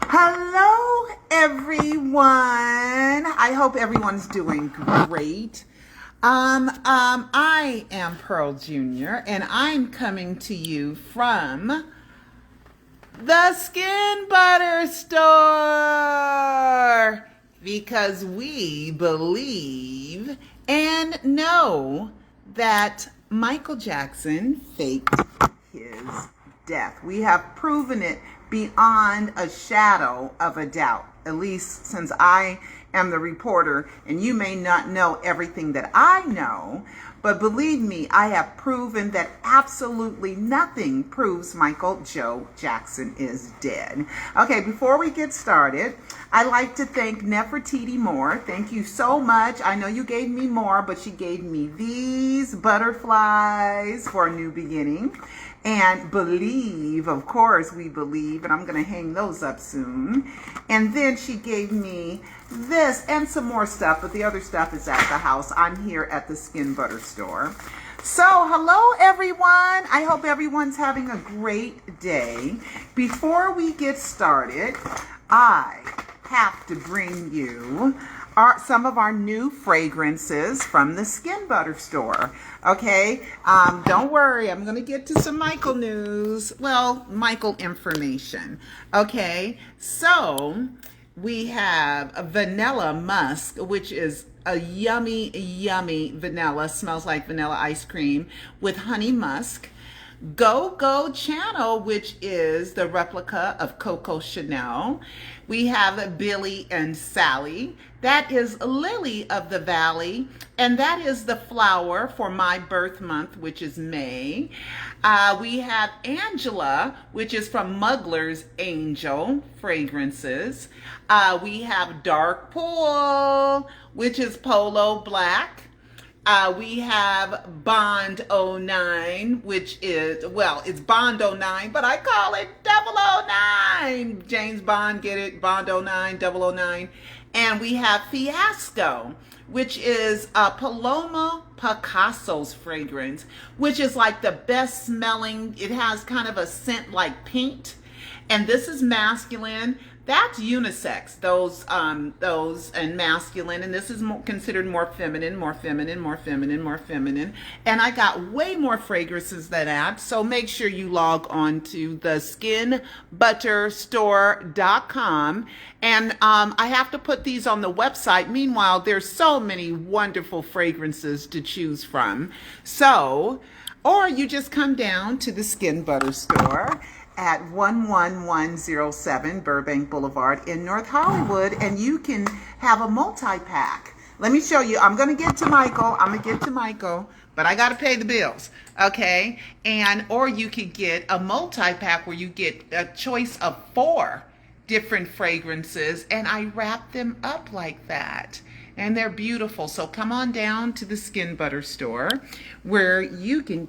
Hello, everyone. I hope everyone's doing great. I am Pearl Jr., and I'm coming to you from the Skin Butter Store because we believe and know that Michael Jackson faked his death. We have proven it beyond a shadow of a doubt, at least since I am the reporter, and you may not know everything that I know, but believe me, I have proven that absolutely nothing proves Michael Joe Jackson is dead. Okay, before we get started, I'd like to thank Nefertiti Moore. Thank you so much. I know you gave me more, but she gave me these butterflies for a new beginning. And believe, of course, we believe, and I'm going to hang those up soon. And then she gave me this and some more stuff, but the other stuff is at the house. I'm here at the Skin Butter Store. So, hello, everyone. I hope everyone's having a great day. Before we get started, I have to bring you some of our new fragrances from the Skin Butter Store. Okay, don't worry, I'm going to get to some Michael news. Well, Michael information. Okay, so we have a vanilla musk, which is a yummy, yummy vanilla, smells like vanilla ice cream with honey musk. Go Go Channel, which is the replica of Coco Chanel. We have Billy and Sally. That is Lily of the Valley, and that is the flower for my birth month, which is May. We have Angela, which is from Muggler's Angel Fragrances. We have Dark Pool, which is Polo Black. We have Bond 09, which is, well, it's Bond 09, but I call it 009. James Bond, get it? Bond 09, 009. And we have Fiasco, which is Paloma Picasso's fragrance, which is like the best smelling. It has kind of a scent like paint. And this is masculine. That's unisex, those and masculine, and this is considered more feminine, more feminine, more feminine, more feminine. And I got way more fragrances than that, so make sure you log on to the skinbutterstore.com. And I have to put these on the website. Meanwhile, there's so many wonderful fragrances to choose from. So, or you just come down to the Skin Butter Store at 11107 Burbank Boulevard in North Hollywood, and you can have a multi-pack. Let me show you. I'm going to get to Michael, but I got to pay the bills, okay? And or you could get a multi-pack where you get a choice of 4 different fragrances, and I wrap them up like that. And they're beautiful. So come on down to the Skin Butter Store where you can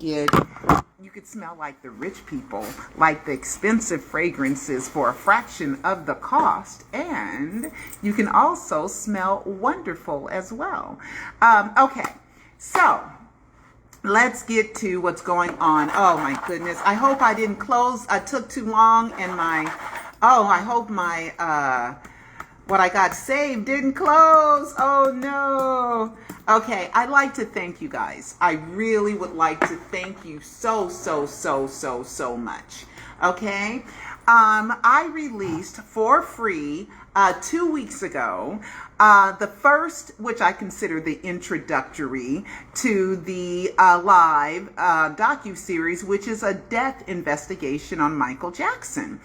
smell like the rich people, like the expensive fragrances for a fraction of the cost. And you can also smell wonderful as well. Okay, so let's get to what's going on. Oh my goodness. I hope I didn't close. I took too long and I hope my, what I got saved didn't close. Oh no. Okay, I'd like to thank you guys. I really would like to thank you so much. Okay, I released for free 2 weeks ago the first, which I consider the introductory to the live docu-series, which is a death investigation on Michael Jackson.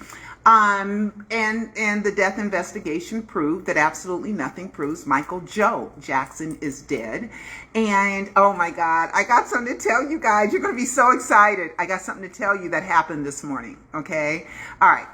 And the death investigation proved that absolutely nothing proves Michael Joe Jackson is dead. And oh my God, I got something to tell you guys. You're going to be so excited. I got something to tell you that happened this morning. Okay. All right.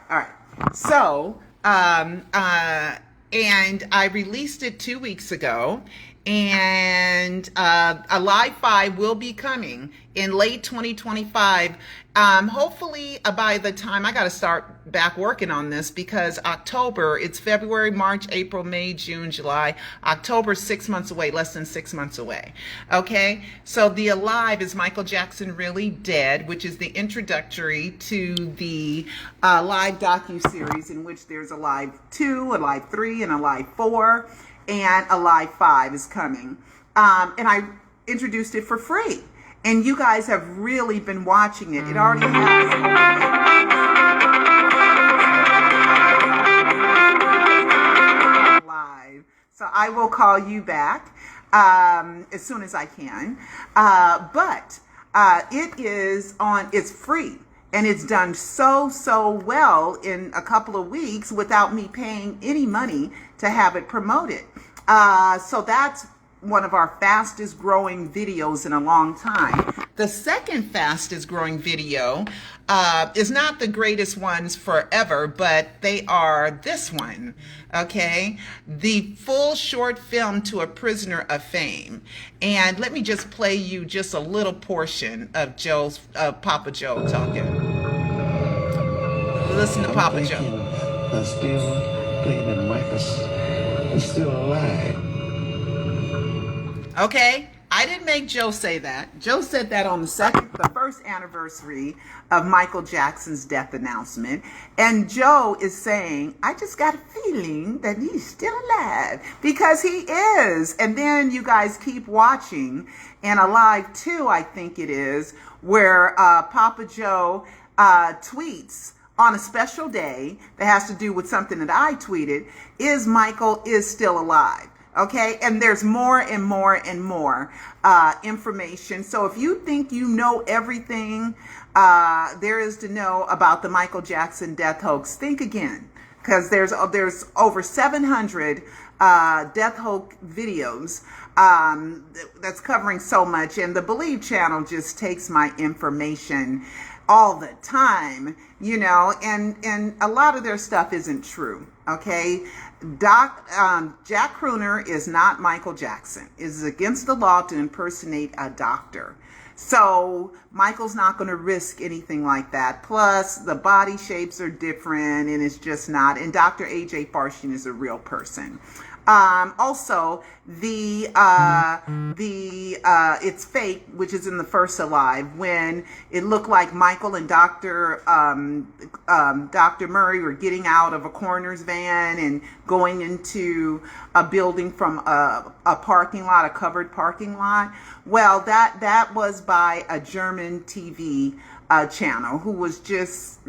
So, and I released it 2 weeks ago, and a live 5 will be coming in late 2025. Hopefully by the time I got to start back working on this, because October, it's February, March, April, May, June, July, October, 6 months away, less than 6 months away. Okay, so the Alive, Is Michael Jackson Really Dead, which is the introductory to the live docu-series, in which there's Alive 2, Alive 3, and Alive 4, and Alive 5 is coming. And I introduced it for free. And you guys have really been watching it. It already has live. So I will call you back as soon as I can. But it is on, it's free. And it's done so well in a couple of weeks without me paying any money to have it promoted. So that's one of our fastest growing videos in a long time. The second fastest growing video is not the greatest ones forever, but they are this one, okay? The full short film to A Prisoner of Fame. And let me just play you just a little portion of Papa Joe talking. Listen to Papa Joe. He's still alive. Okay, I didn't make Joe say that. Joe said that on the first anniversary of Michael Jackson's death announcement. And Joe is saying, I just got a feeling that he's still alive, because he is. And then you guys keep watching, and Alive 2, I think it is, where Papa Joe tweets on a special day that has to do with something that I tweeted, is Michael is still alive. Okay, and there's more and more and more information. So if you think you know everything there is to know about the Michael Jackson death hoax, think again, because there's over 700 death hoax videos that's covering so much, and the Believe channel just takes my information all the time, you know, and a lot of their stuff isn't true. Okay, Jack Crooner is not Michael Jackson. It is against the law to impersonate a doctor. So Michael's not going to risk anything like that. Plus, the body shapes are different, and it's just not. And Dr. A.J. Farshin is a real person. Also, it's fake, which is in the first Alive, when it looked like Michael and Dr. Murray were getting out of a coroner's van and going into a building from a parking lot, a covered parking lot. Well, that was by a German TV channel who was just,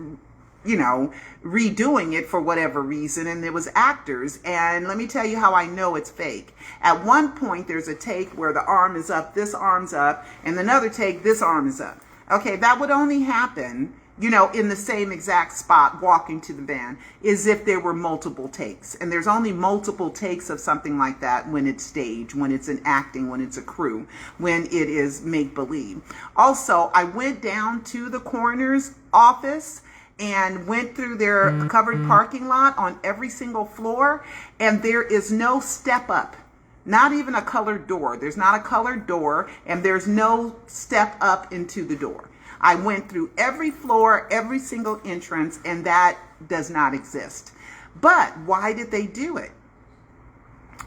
you know, redoing it for whatever reason, and there was actors. And let me tell you how I know it's fake. At one point, there's a take where the arm is up, this arm's up, and another take, this arm is up. Okay, that would only happen, you know, in the same exact spot walking to the van, is if there were multiple takes. And there's only multiple takes of something like that when it's staged, when it's an acting, when it's a crew, when it is make-believe. Also, I went down to the coroner's office and went through their covered parking lot on every single floor, and there is no step up, not even a colored door. There's not a colored door, and there's no step up into the door. I went through every floor, every single entrance, and that does not exist. But why did they do it?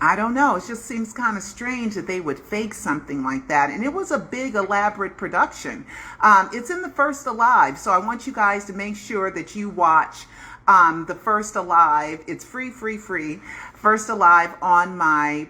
I don't know. It just seems kind of strange that they would fake something like that. And it was a big, elaborate production. It's in the first Alive, so I want you guys to make sure that you watch the first Alive. It's free. First Alive on my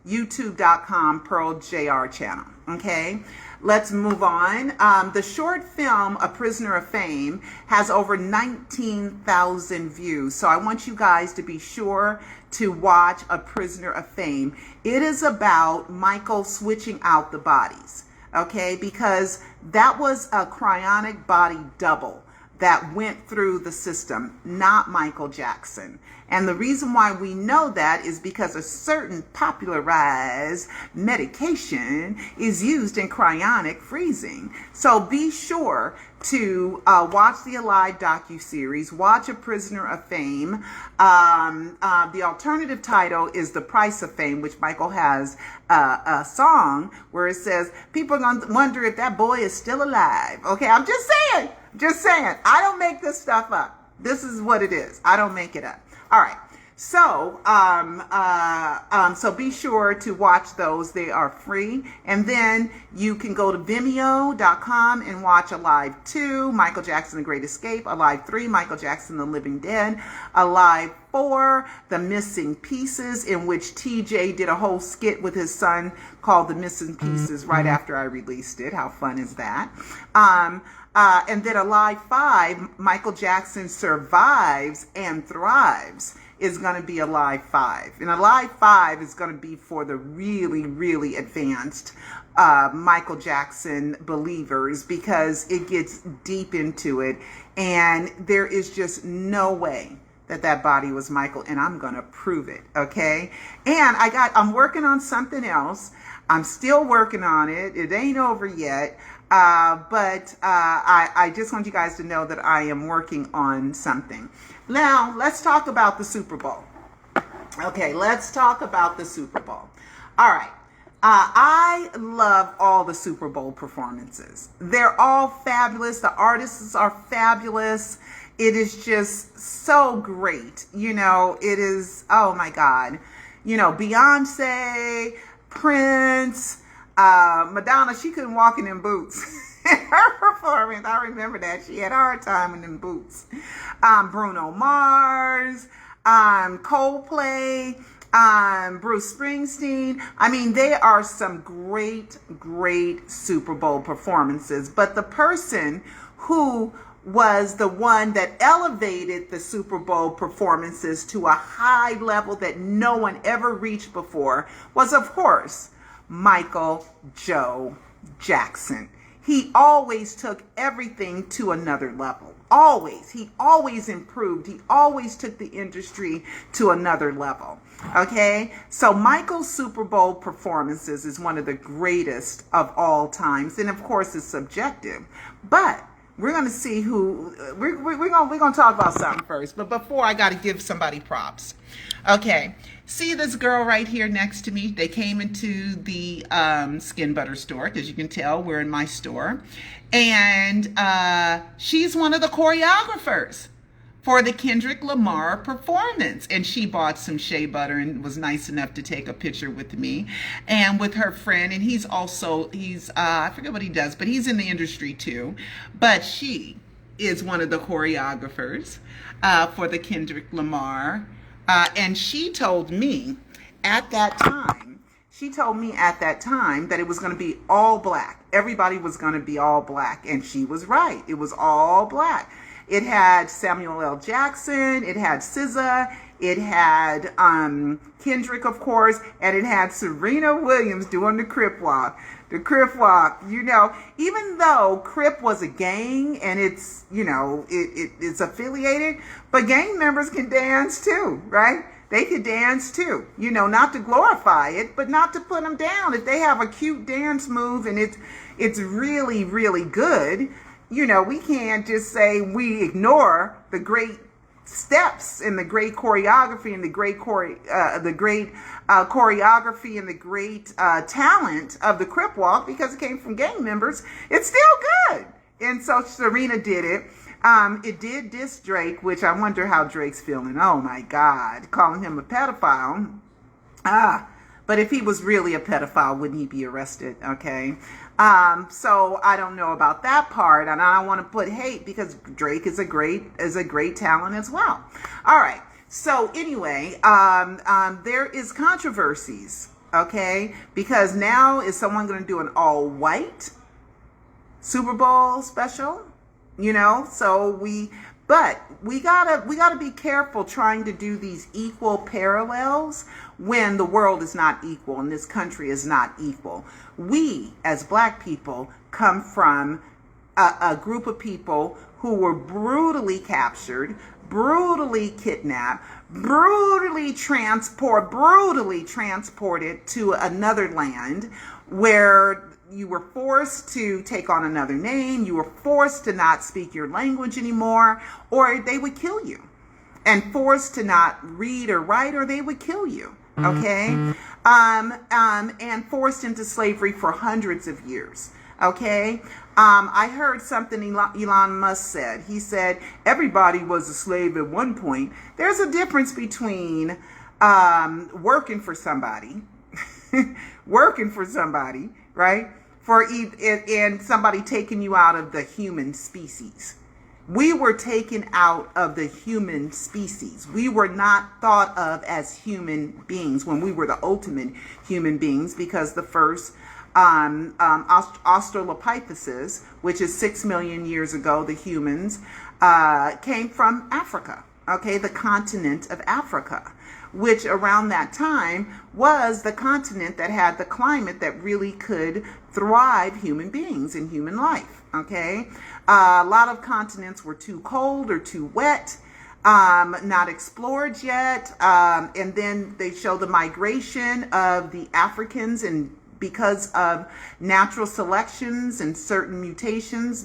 youtube.com Pearl JR channel. Okay, let's move on. The short film, A Prisoner of Fame, has over 19,000 views. So I want you guys to be sure to watch A Prisoner of Fame. It is about Michael switching out the bodies, okay? Because that was a cryonic body double that went through the system, not Michael Jackson. And the reason why we know that is because a certain popularized medication is used in cryonic freezing. So be sure to watch the Alive docuseries, watch A Prisoner of Fame. The alternative title is The Price of Fame, which Michael has a song where it says, people are going to wonder if that boy is still alive. Okay, I'm just saying. I don't make this stuff up. This is what it is. I don't make it up. All right. So, so be sure to watch those. They are free. And then you can go to Vimeo.com and watch Alive 2, Michael Jackson, The Great Escape, Alive 3, Michael Jackson, The Living Dead, Alive 4, The Missing Pieces, in which TJ did a whole skit with his son called The Missing Pieces right after I released it. How fun is that? And then Alive 5, Michael Jackson Survives and Thrives, is going to be Alive 5. And Alive 5 is going to be for the really, really advanced Michael Jackson believers, because it gets deep into it. And there is just no way that that body was Michael, and I'm going to prove it, okay? And I'm working on something else. I'm still working on it. It ain't over yet. But I just want you guys to know that I am working on something. Now, let's talk about the Super Bowl. Okay, let's talk about the Super Bowl. All right. I love all the Super Bowl performances. They're all fabulous. The artists are fabulous. It is just so great. You know, it is, oh my God. You know, Beyonce, Prince, Madonna, she couldn't walk in them boots. Her performance, I remember that. She had a hard time in them boots. Bruno Mars, Coldplay, Bruce Springsteen. I mean, they are some great, great Super Bowl performances. But the person who was the one that elevated the Super Bowl performances to a high level that no one ever reached before was, of course, Michael Joe Jackson. He always took everything to another level. Always. He always improved. He always took the industry to another level. Okay? So Michael's Super Bowl performances is one of the greatest of all times. And of course, it's subjective. But we're going to see who, we're going to talk about something first. But before, I got to give somebody props. Okay. See this girl right here next to me? They came into the Skin Butter store, because you can tell we're in my store. And she's one of the choreographers for the Kendrick Lamar performance. And she bought some shea butter and was nice enough to take a picture with me and with her friend. And he's I forget what he does, but he's in the industry too. But she is one of the choreographers for the Kendrick Lamar. And she told me at that time that it was going to be all black. Everybody was going to be all black. And she was right. It was all black. It had Samuel L. Jackson. It had SZA. It had Kendrick, of course. And it had Serena Williams doing the Crip Walk. The Crip Walk, you know, even though Crip was a gang and it's, you know, it's affiliated, but gang members can dance too, right? They could dance too, you know, not to glorify it, but not to put them down. If they have a cute dance move and it's really, really good, you know, we can't just say we ignore the great steps and the great choreography and the great choreography and the great talent of the Crip Walk because it came from gang members. It's still good. And so Serena did it. It did diss Drake, which I wonder how Drake's feeling. Oh my God, calling him a pedophile. But if he was really a pedophile, wouldn't he be arrested? Okay. So I don't know about that part, and I don't want to put hate because Drake is a great talent as well. All right. So anyway, there is controversies, okay? Because now is someone going to do an all white Super Bowl special? You know, but we gotta be careful trying to do these equal parallels when the world is not equal and this country is not equal. We as black people come from a group of people who were brutally captured, brutally kidnapped, brutally transported to another land where you were forced to take on another name, you were forced to not speak your language anymore, or they would kill you, and forced to not read or write, or they would kill you. Okay, and forced into slavery for hundreds of years. Okay, I heard something Elon Musk said. He said everybody was a slave at one point. There's a difference between working for somebody, right? And somebody taking you out of the human species. We were taken out of the human species. We were not thought of as human beings when we were the ultimate human beings, because the first Australopithecus, which is 6 million years ago, the humans, came from Africa, okay, the continent of Africa, which around that time was the continent that had the climate that really could thrive human beings and human life, okay? A lot of continents were too cold or too wet, not explored yet, and then they show the migration of the Africans, and because of natural selections and certain mutations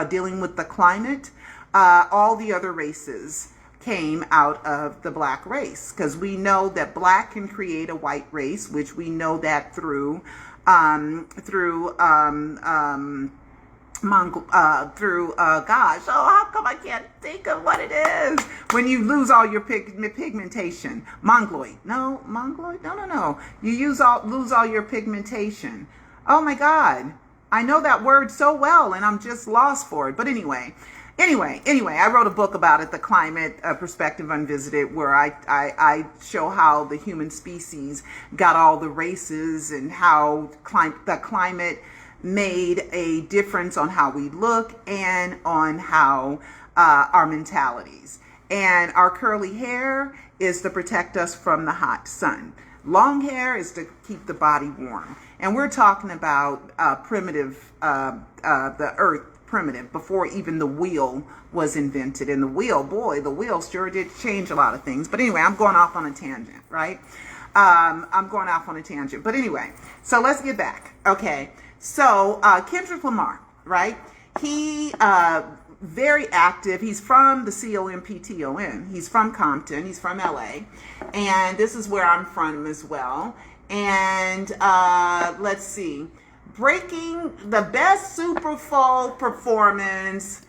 dealing with the climate, all the other races came out of the black race, because we know that black can create a white race, which we know that through gosh, oh, how come I can't think of what it is when you lose all your pigmentation? Mongoloid. No. You lose all your pigmentation. Oh my God, I know that word so well, and I'm just lost for it. But anyway, I wrote a book about it, The Climate Perspective Unvisited, where I show how the human species got all the races, and how the climate made a difference on how we look and on how our mentalities. And our curly hair is to protect us from the hot sun. Long hair is to keep the body warm. And we're talking about primitive, the earth primitive, before even the wheel was invented. And the wheel sure did change a lot of things. But anyway, I'm going off on a tangent, right? But anyway, so let's get back. Okay. So Kendrick Lamar, right? He very active. He's from the COMPTON. He's from Compton. He's from LA. And this is where I'm from as well. And let's see. Breaking the best Super Bowl performance,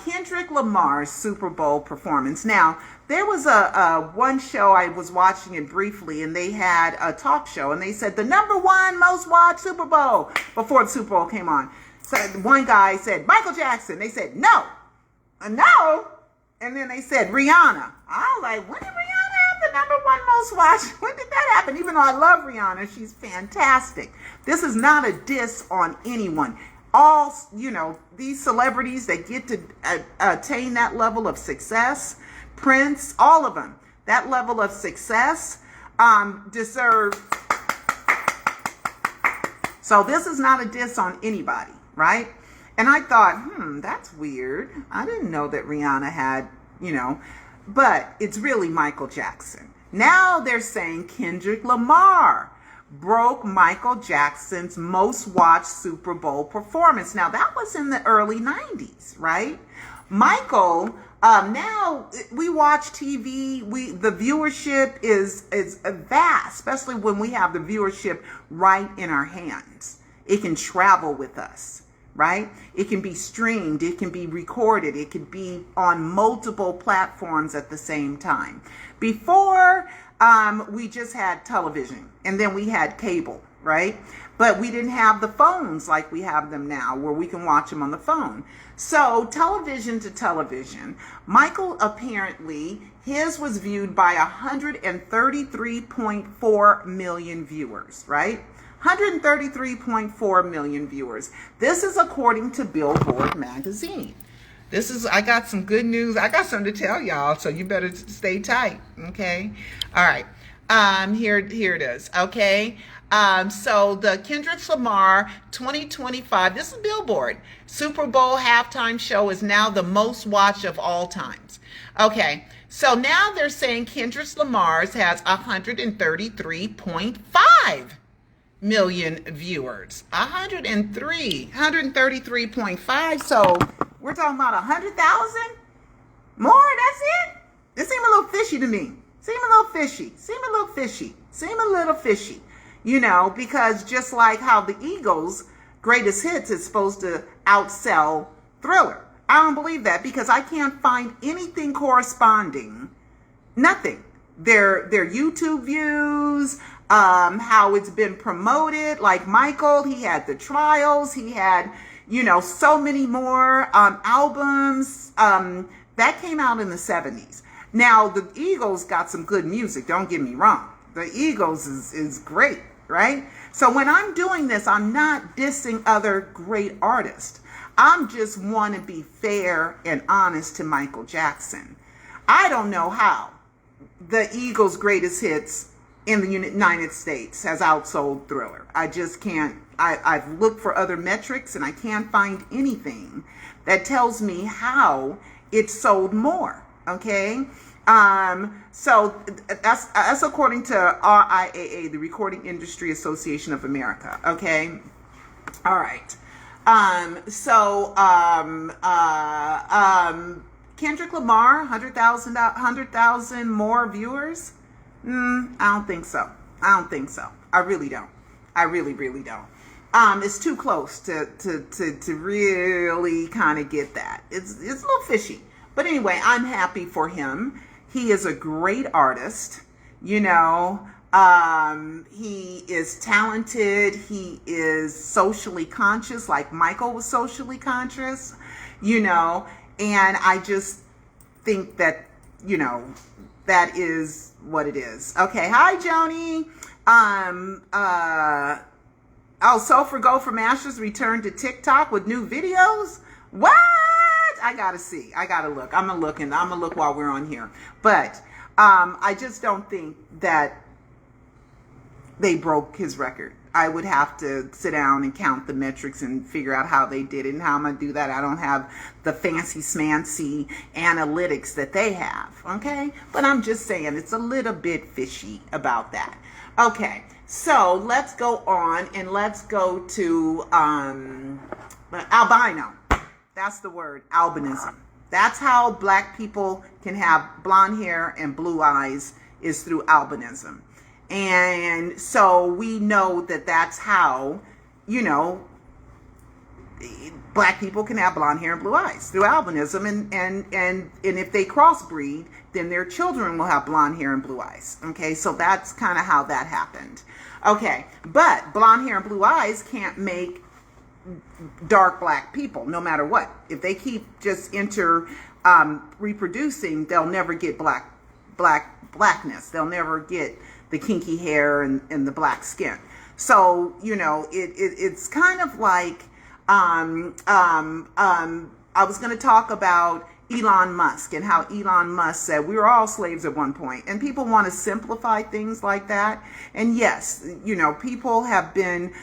Kendrick Lamar's Super Bowl performance. Now, there was a one show, I was watching it briefly, and they had a talk show, and they said the #1 most watched Super Bowl before the Super Bowl came on. So one guy said Michael Jackson. They said no, no, and then they said Rihanna. I was like, when did Rihanna have the #1 most watched? When did that happen? Even though I love Rihanna, she's fantastic. This is not a diss on anyone. All, these celebrities that get to attain that level of success, Prince, all of them, that level of success, deserve. So this is not a diss on anybody, right? And I thought, that's weird. I didn't know that Rihanna had, but it's really Michael Jackson. Now they're saying Kendrick Lamar broke Michael Jackson's most watched Super Bowl performance. Now that was in the early 90s, right? Michael, now we watch TV, the viewership is vast, especially when we have the viewership right in our hands. It can travel with us, right? It can be streamed, it can be recorded, it can be on multiple platforms at the same time. Before, we just had television, and then we had cable, right? But we didn't have the phones like we have them now, where we can watch them on the phone. So television to television, Michael, apparently his was viewed by 133.4 million viewers, right? 133.4 million viewers. This is according to Billboard magazine. I got some good news. I got something to tell y'all, so you better stay tight, okay? All right. Here it is. Okay. So the Kendrick Lamar 2025, this is Billboard, Super Bowl halftime show is now the most watched of all times. Okay. So now they're saying Kendrick Lamar's has 133.5 million viewers. 133.5. So we're talking about 100,000 more. That's it. It seemed a little fishy to me. Seem a little fishy. You know, because just like how the Eagles' greatest hits is supposed to outsell Thriller. I don't believe that because I can't find anything corresponding. Nothing. Their YouTube views, how it's been promoted. Like Michael, he had the trials. He had, you know, so many more albums. That came out in the 70s. Now, the Eagles got some good music. Don't get me wrong. The Eagles is great, right? So when I'm doing this, I'm not dissing other great artists. I'm just want to be fair and honest to Michael Jackson. I don't know how the Eagles' greatest hits in the United States has outsold Thriller. I just can't. I've looked for other metrics and I can't find anything that tells me how it sold more. Okay. So that's according to RIAA, the Recording Industry Association of America. Okay. All right. Kendrick Lamar, 100,000 more viewers. I don't think so. I really don't. I really don't. It's too close to really kind of get that. It's a little fishy. But anyway, I'm happy for him. He is a great artist. You know, he is talented. He is socially conscious, like Michael was socially conscious, you know, and I just think that, you know, that is what it is. Okay. Hi, Joni. Sulfur Go for Masters returned to TikTok with new videos. What? I gotta see. I gotta look. I'm gonna look while we're on here. But I just don't think that they broke his record. I would have to sit down and count the metrics and figure out how they did it and how I'm gonna do that. I don't have the fancy smancy analytics that they have. Okay, but I'm just saying it's a little bit fishy about that. Okay, so let's go on and let's go to albino. That's the word, albinism. That's how black people can have blonde hair and blue eyes, is through albinism. And so we know that that's how, you know, black people can have blonde hair and blue eyes through albinism. And if they crossbreed, then their children will have blonde hair and blue eyes. Okay, so that's kind of how that happened. Okay, but blonde hair and blue eyes can't make dark black people, no matter what. If they keep just reproducing, they'll never get blackness. They'll never get the kinky hair and the black skin. So, you know, it's kind of like I was going to talk about Elon Musk and how Elon Musk said we were all slaves at one point, and people want to simplify things like that. And yes, you know, people have been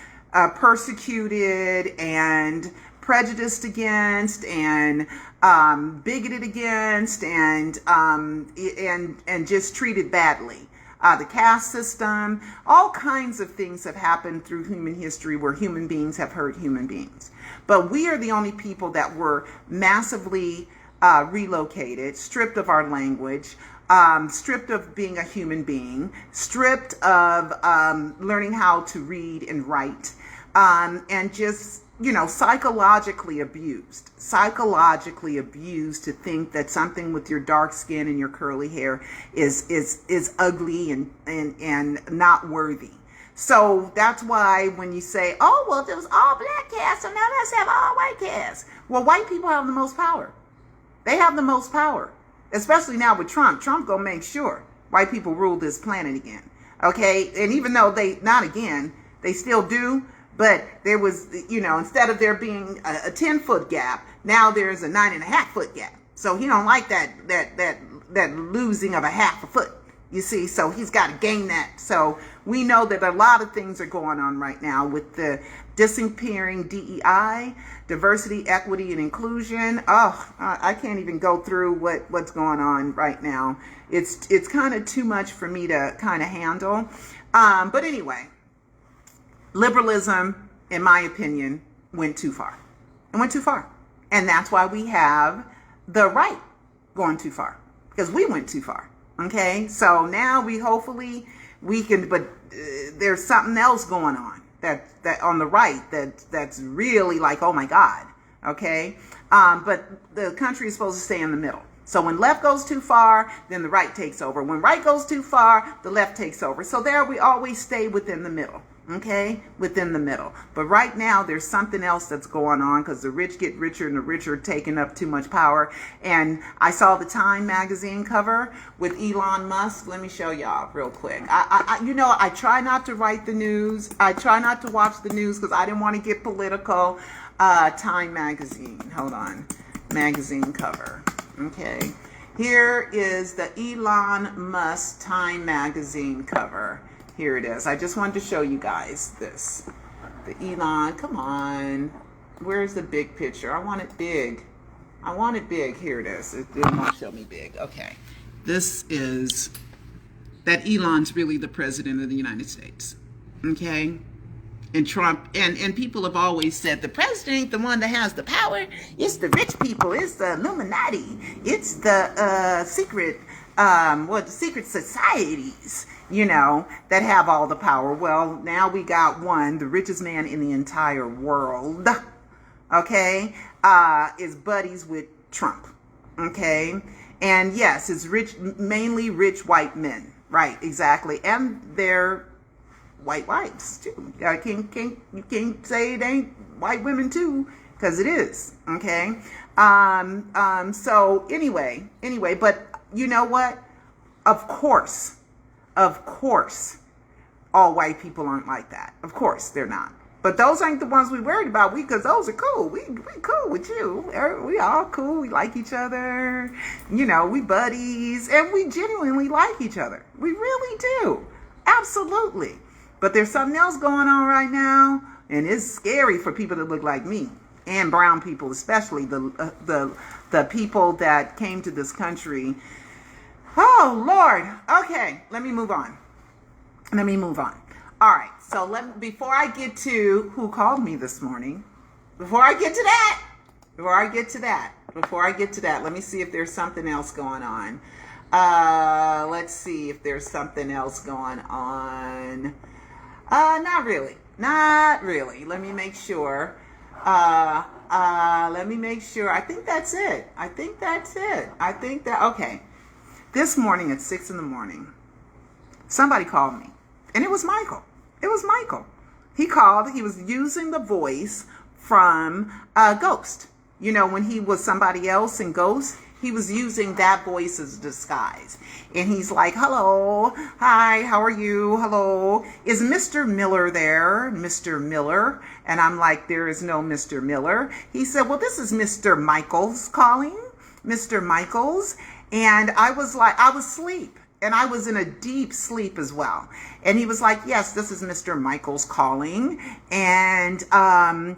persecuted and prejudiced against and bigoted against and just treated badly. The caste system, all kinds of things have happened through human history where human beings have hurt human beings. But we are the only people that were massively relocated, stripped of our language, stripped of being a human being, stripped of learning how to read and write, and just, you know, psychologically abused to think that something with your dark skin and your curly hair is ugly and not worthy. So that's why when you say, oh, well, there was all black cast, so now let's have all white cast. Well, white people have the most power. They have the most power, especially now with Trump. Trump gonna make sure white people rule this planet again. Okay, and even though they still do. But there was, you know, instead of there being a 10-foot gap, now there's a 9.5-foot gap. So he don't like that losing of a half a foot. You see, so he's got to gain that. So we know that a lot of things are going on right now with the disappearing DEI, diversity, equity, and inclusion. Oh, I can't even go through what's going on right now. It's kind of too much for me to kind of handle. But anyway, liberalism, in my opinion, went too far. It went too far. And that's why we have the right going too far, because we went too far. Okay, so now hopefully we can, but there's something else going on that on the right that's really like, oh my God. Okay, but the country is supposed to stay in the middle. So when left goes too far, then the right takes over. When right goes too far, the left takes over. So there we always stay within the middle. Okay, within the middle. But right now there's something else that's going on, because the rich get richer and the rich are taking up too much power. And I saw the Time magazine cover with Elon Musk. Let me show y'all real quick. I try not to write the news. I try not to watch the news because I didn't want to get political. Time magazine. Hold on. Magazine cover. Okay. Here is the Elon Musk Time magazine cover. Here it is. I just wanted to show you guys this. The Elon, come on. Where's the big picture? I want it big. I want it big. Here it is. It won't show me big. Okay. This is that Elon's really the president of the United States. Okay? And Trump, and people have always said the president ain't the one that has the power. It's the rich people. It's the Illuminati. It's the secret societies, that have all the power. Well, now we got one, the richest man in the entire world, okay, is buddies with Trump, okay? And yes, it's mainly rich white men, right, exactly, and they're white wives, too. You can't say it ain't white women, too, because it is, okay? So anyway, but you know what? Of course, all white people aren't like that. Of course, they're not. But those ain't the ones we worried about. Because those are cool. We cool with you. We all cool. We like each other. We buddies. And we genuinely like each other. We really do. Absolutely. But there's something else going on right now. And it's scary for people that look like me. And brown people, especially the people that came to this country. Oh, Lord. Okay, let me move on. All right, so before I get to who called me this morning, before I get to that, let me see if there's something else going on. Let's see if there's something else going on. Not really. Let me make sure. I think that's it. Okay. This morning at 6 a.m, somebody called me, and it was Michael. He called. He was using the voice from Ghost. When he was somebody else in Ghost, he was using that voice as a disguise. And he's like, hello, hi, how are you? Hello, is Mr. Miller there? Mr. Miller. And I'm like, there is no Mr. Miller. He said, well, this is Mr. Michaels calling. Mr. Michaels. And I was asleep, and I was in a deep sleep as well. And he was like, yes, this is Mr. Michaels calling. And I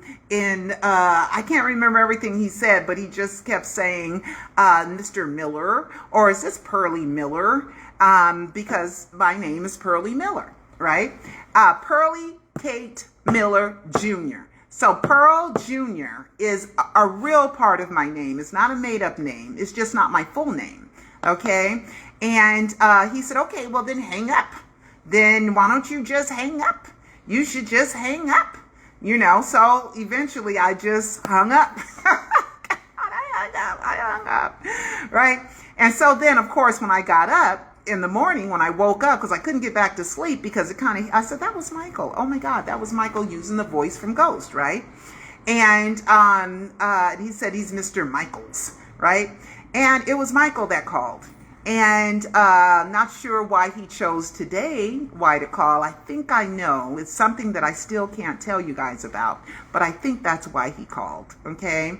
can't remember everything he said, but he just kept saying, Mr. Miller, or is this Pearly Miller? Because my name is Pearly Miller, right? Pearly Kate Miller Jr. So Pearl Jr. is a real part of my name. It's not a made-up name. It's just not my full name, okay? And he said, okay, well, then hang up. Then why don't you just hang up? You should just hang up, So eventually I just hung up. I hung up, right? And so then, of course, when I got up, in the morning when I woke up, because I couldn't get back to sleep, because I said, that was Michael. Oh my God, that was Michael using the voice from Ghost, right? And he said he's Mr. Michaels, right? And it was Michael that called. And not sure why he chose today, why to call. I think I know. It's something that I still can't tell you guys about, but I think that's why he called, okay?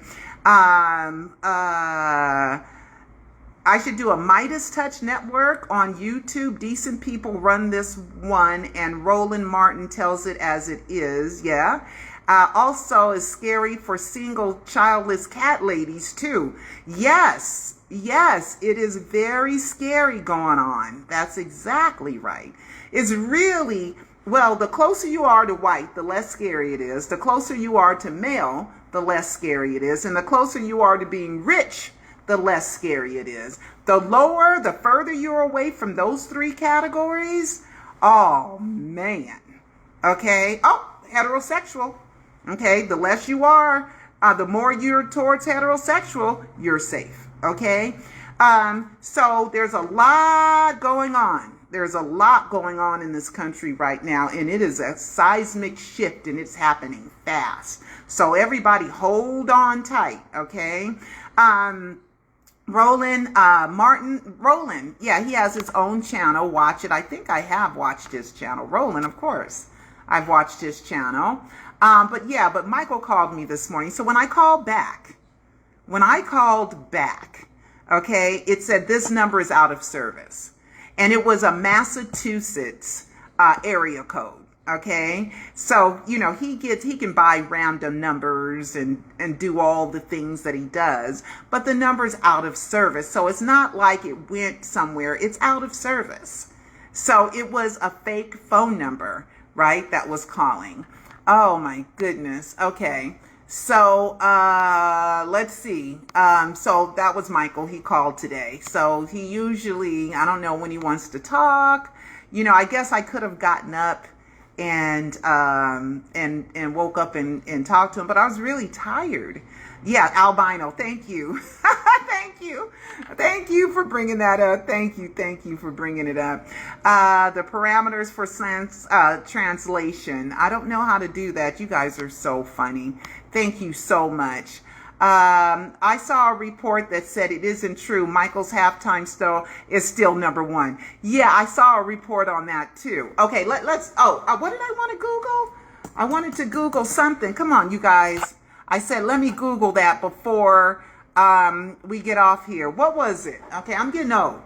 I should do a Midas Touch Network on YouTube. Decent people run this one, and Roland Martin tells it as it is. Yeah. Also is scary for single childless cat ladies too. Yes, it is very scary going on. That's exactly right. It's really, well, the closer you are to white, the less scary it is. The closer you are to male, the less scary it is. And the closer you are to being rich, the less scary it is. The lower, the further you're away from those three categories, oh man. Okay. Oh, heterosexual. Okay, the less you are, the more you're towards heterosexual, you're safe. Okay, so there's a lot going on. There's a lot going on in this country right now, and it is a seismic shift, and it's happening fast. So everybody hold on tight, okay? Roland, yeah, he has his own channel. Watch it. I think I have watched his channel. Roland, of course. I've watched his channel. But Michael called me this morning. So when I called back, okay, it said this number is out of service. And it was a Massachusetts area code. Okay. So, you know, he can buy random numbers and do all the things that he does, but the number's out of service. So it's not like it went somewhere. It's out of service. So it was a fake phone number, right? That was calling. Oh my goodness. Okay. So, let's see. So that was Michael. He called today. So he usually, I don't know when he wants to talk. You know, I guess I could have gotten up and woke up and talked to him, but I was really tired. Yeah, albino. Thank you. Thank you for bringing that up. Thank you for bringing it up. The parameters for translation. I don't know how to do that. You guys are so funny. Thank you so much. I saw a report that said it isn't true. Michael's halftime show is still number one. Yeah, I saw a report on that too. Okay, what did I want to Google? I wanted to Google something. Come on, you guys. I said, let me Google that before we get off here. What was it? Okay, I'm getting old.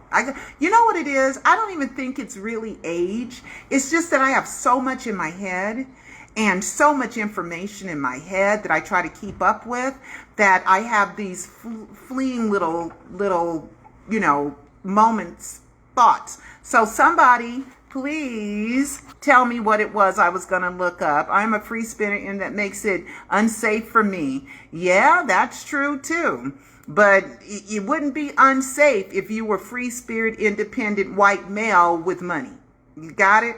You know what it is? I don't even think it's really age. It's just that I have so much in my head and so much information in my head that I try to keep up with, that I have these fleeing little, you know, moments, thoughts. So somebody, please tell me what it was I was going to look up. I'm a free spirit, and that makes it unsafe for me. Yeah, that's true too. But it wouldn't be unsafe if you were free spirit, independent, white male with money. You got it?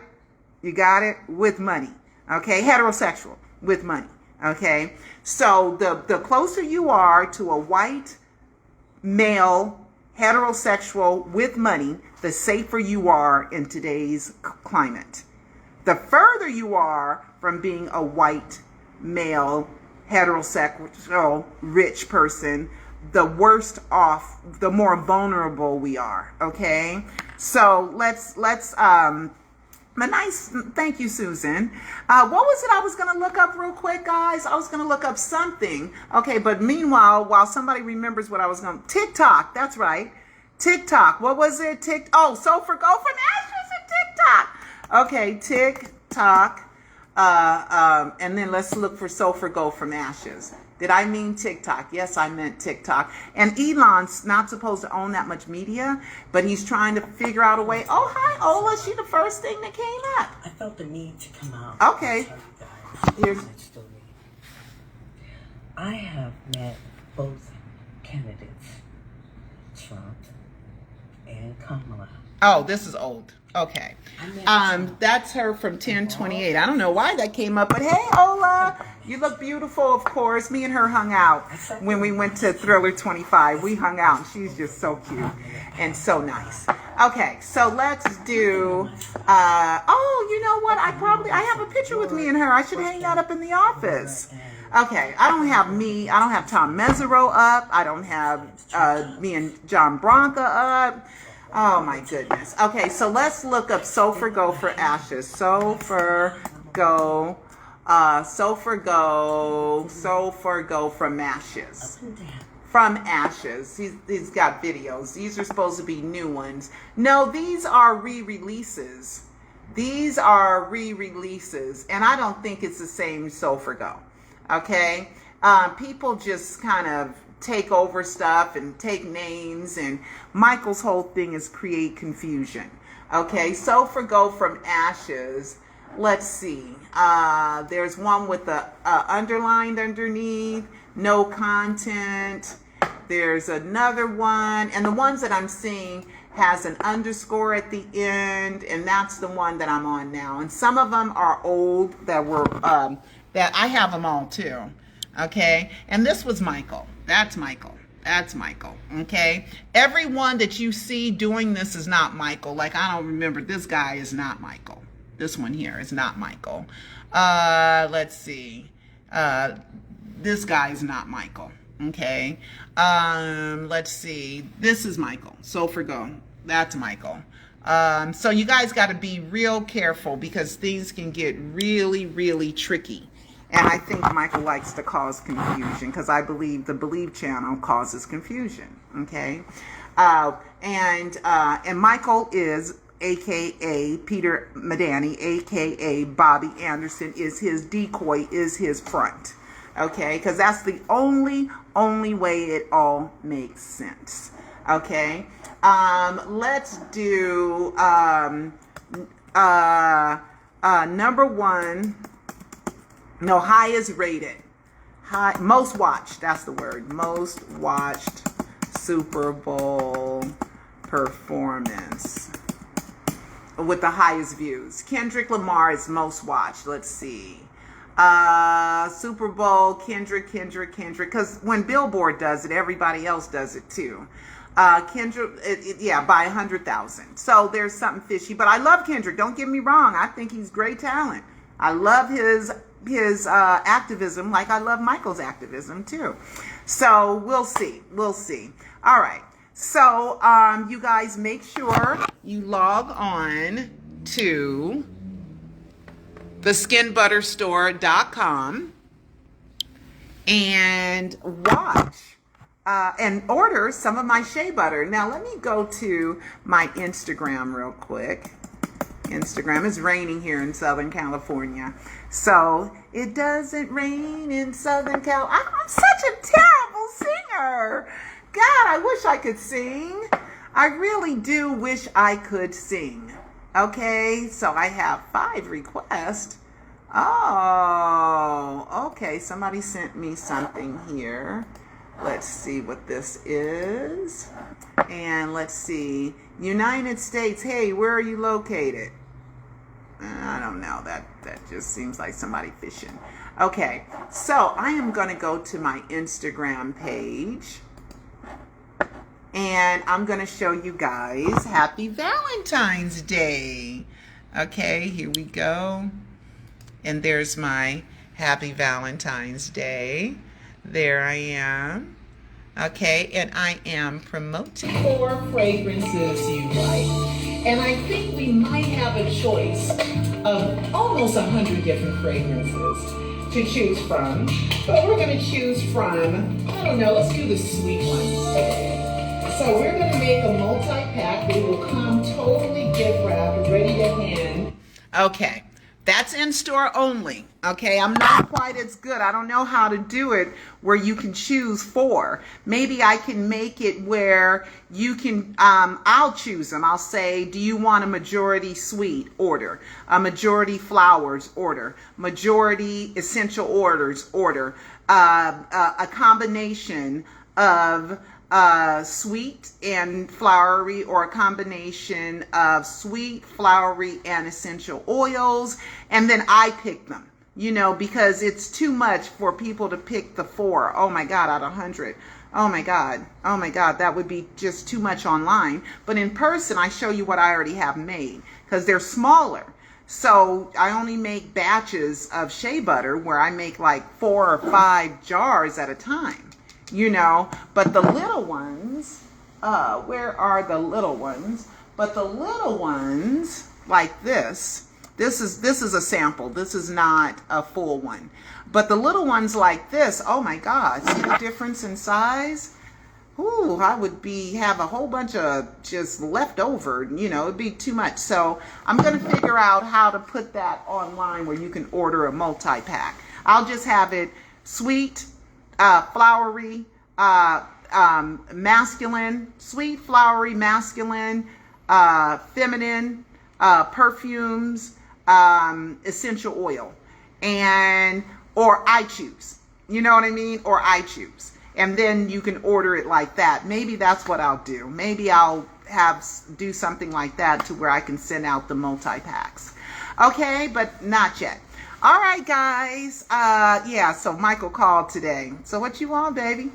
You got it? With money. Okay, heterosexual with money. Okay, so the closer you are to a white male heterosexual with money, the safer you are in today's climate. The further you are from being a white male heterosexual rich person, the worse off, the more vulnerable we are. Okay, so let's thank you, Susan. What was it I was going to look up real quick, guys? I was going to look up something. Okay, but meanwhile, while somebody remembers what I was going to... TikTok, that's right. TikTok. What was it? So for Go from Ashes and TikTok. Okay, TikTok. And then let's look for So for Go from Ashes. Did I mean TikTok? Yes, I meant TikTok. And Elon's not supposed to own that much media, but he's trying to figure out a way. Oh, hi, Ola. She the first thing that came up. I felt the need to come out. Okay. I have met both candidates, Trump and Kamala. Oh, this is old. Okay. That's her from 1028. I don't know why that came up, but hey, Ola, you look beautiful, of course. Me and her hung out when we went to Thriller 25. We hung out, and she's just so cute and so nice. Okay, so let's do, you know what? I have a picture with me and her. I should hang that up in the office. Okay, I don't have Tom Mesereau up. I don't have me and John Branca up. Oh my goodness. Okay, so let's look up So for Go for Ashes. So for Go from Ashes. from ashes. He's got videos. These are supposed to be new ones. No, these are re-releases. These are re-releases, and I don't think it's the same So For Go. Okay? People just kind of take over stuff and take names, and Michael's whole thing is create confusion. Okay? So For Go from ashes. Let's see. There's one with the underlined underneath. No content. There's another one, and the ones that I'm seeing has an underscore at the end, and that's the one that I'm on now. And some of them are old that were that I have them all too. Okay, and this was Michael. That's Michael. That's Michael. Okay, everyone that you see doing this is not Michael. Like, I don't remember, this guy is not Michael. This one here is not Michael. Let's see. This guy is not Michael. Okay. Let's see. This is Michael. So For Go. That's Michael. So you guys got to be real careful because things can get really, really tricky. And I think Michael likes to cause confusion because I believe the Believe channel causes confusion. Okay. And Michael is AKA Peter Madani, AKA Bobby Anderson, is his decoy, is his front. Okay, because that's the only way it all makes sense. Okay, let's do number one. No, highest rated, most watched. That's the word. Most watched Super Bowl performance with the highest views. Kendrick Lamar is most watched. Let's see. Super Bowl, Kendrick, because when Billboard does it, everybody else does it too. Kendrick, yeah, by 100,000. So there's something fishy, but I love Kendrick. Don't get me wrong. I think he's great talent. I love his activism, like I love Michael's activism too. So we'll see. All right. So you guys make sure you log on to theskinbutterstore.com and watch and order some of my shea butter. Now let me go to my Instagram real quick. Instagram. Is raining here in Southern California, so it doesn't rain in Southern Cal. I'm such a terrible singer. God, I wish I could sing. I really do wish I could sing. Okay, so I have 5 requests. Oh, okay. Somebody sent me something here. Let's see what this is. And let's see. United States. Hey, where are you located? I don't know. That just seems like somebody fishing. Okay, so I am going to go to my Instagram page. And I'm going to show you guys Happy Valentine's Day. Okay, here we go. And there's my Happy Valentine's Day. There I am. Okay, and I am promoting 4 fragrances you like. And I think we might have a choice of almost 100 different fragrances to choose from. But we're going to choose from, I don't know, let's do the sweet ones today. So we're going to make a multi-pack. They will come totally gift wrapped, ready to hand. Okay, that's in store only. Okay, I'm not quite as good. I don't know how to do it where you can choose 4. Maybe I can make it where you can, I'll choose them. I'll say, do you want a majority sweet? Order. A majority flowers? Order. Majority essential orders? Order. A combination of sweet and flowery, or a combination of sweet, flowery, and essential oils, and then I pick them, you know, because it's too much for people to pick the 4. Oh my God, out of 100. Oh my God, that would be just too much online. But in person, I show you what I already have made because they're smaller. So I only make batches of shea butter where I make like 4 or 5 jars at a time. You know, but the little ones, where are the little ones? But the little ones like this is a sample. This is not a full one. But the little ones like this, oh my God, see the difference in size? ooh, I would have a whole bunch of just left over, it'd be too much. So I'm going to figure out how to put that online where you can order a multi-pack. I'll just have it sweet, flowery, masculine, sweet, flowery, masculine, feminine, perfumes, essential oil, or I choose, you know what I mean? Or I choose. And then you can order it like that. Maybe that's what I'll do. Maybe I'll do something like that to where I can send out the multi-packs. Okay, but not yet. All right, guys. Yeah, so Michael called today. So what you want, baby?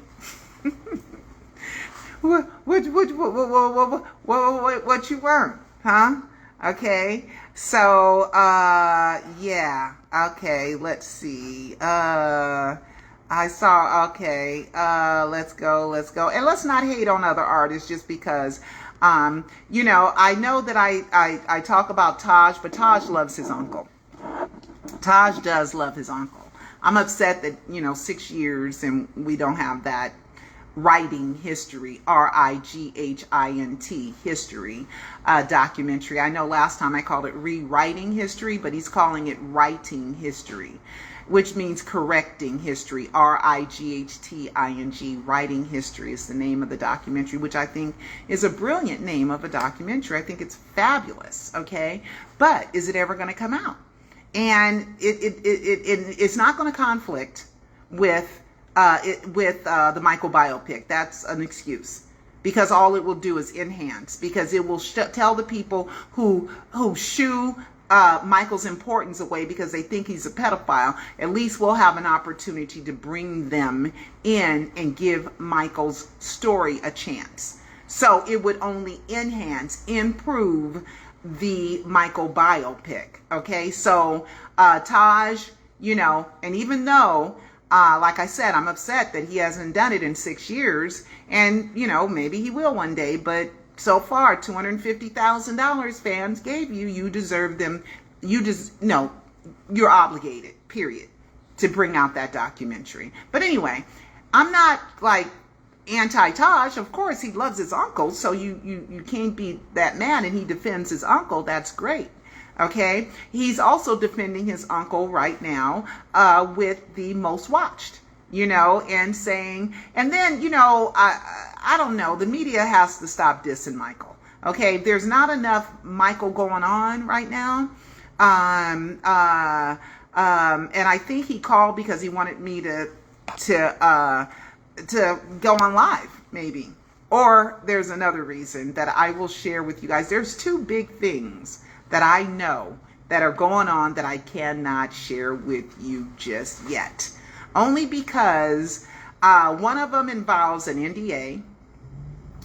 What you want? Huh? Okay. So, yeah. Okay, let's see. I saw, okay, let's go. And let's not hate on other artists just because, I know that I talk about Taj, but Taj loves his uncle. Taj does love his uncle. I'm upset that, 6 years and we don't have that writing history, RIGHINT history documentary. I know last time I called it rewriting history, but he's calling it writing history, which means correcting history. RIGHTING, writing history is the name of the documentary, which I think is a brilliant name of a documentary. I think it's fabulous. Okay, but is it ever going to come out? And it's not going to conflict with the Michael biopic. That's an excuse, because all it will do is enhance, because it will tell the people who shoo Michael's importance away because they think he's a pedophile. At least we'll have an opportunity to bring them in and give Michael's story a chance. So it would only enhance, improve the Michael biopic. Okay, so Taj, and even though like I said, I'm upset that he hasn't done it in 6 years, and maybe he will one day, but so far $250,000 fans gave you. You deserve them. You're obligated, period, to bring out that documentary. But anyway, I'm not like anti-Taj. Of course, he loves his uncle, so you can't be that mad, and he defends his uncle. That's great. Okay, he's also defending his uncle right now with the most watched, and saying, and then, I don't know, the media has to stop dissing Michael. Okay, there's not enough Michael going on right now. And I think he called because he wanted me to go on live, maybe. Or there's another reason that I will share with you guys. There's two big things that I know that are going on that I cannot share with you just yet. Only because one of them involves an NDA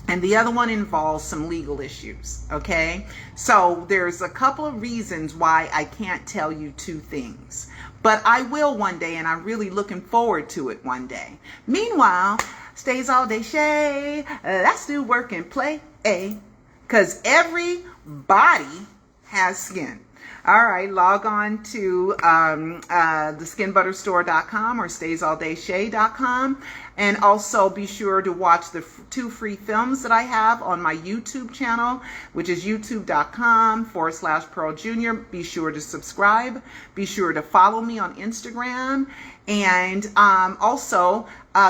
and the other one involves some legal issues, okay? So there's a couple of reasons why I can't tell you two things. But I will one day, and I'm really looking forward to it one day. Meanwhile, stays all day Shay. Let's do work and play, because everybody has skin. All right, log on to theskinbutterstore.com or staysalldayshay.com, and also be sure to watch the 2 free films that I have on my YouTube channel, which is youtube.com/Pearl Jr. Be sure to subscribe. Be sure to follow me on Instagram, and also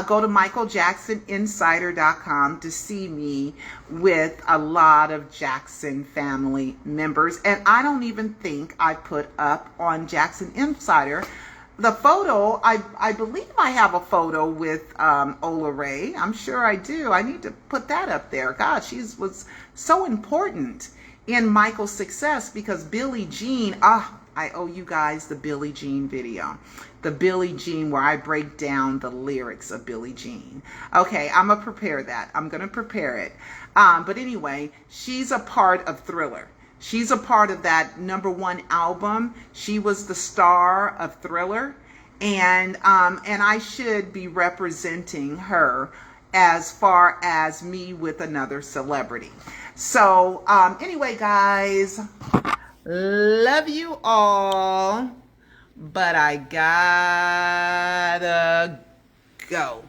go to michaeljacksoninsider.com to see me with a lot of Jackson family members. And I don't even think I put up on Jackson Insider the photo. I believe I have a photo with Ola Ray. I'm sure I do. I need to put that up there. God, she was so important in Michael's success, because Billie Jean, I owe you guys the Billie Jean video. The Billie Jean, where I break down the lyrics of Billie Jean. Okay, I'm going to prepare that. I'm going to prepare it. But anyway, she's a part of Thriller. She's a part of that #1 album. She was the star of Thriller. And I should be representing her as far as me with another celebrity. So anyway, guys, love you all, but I gotta go.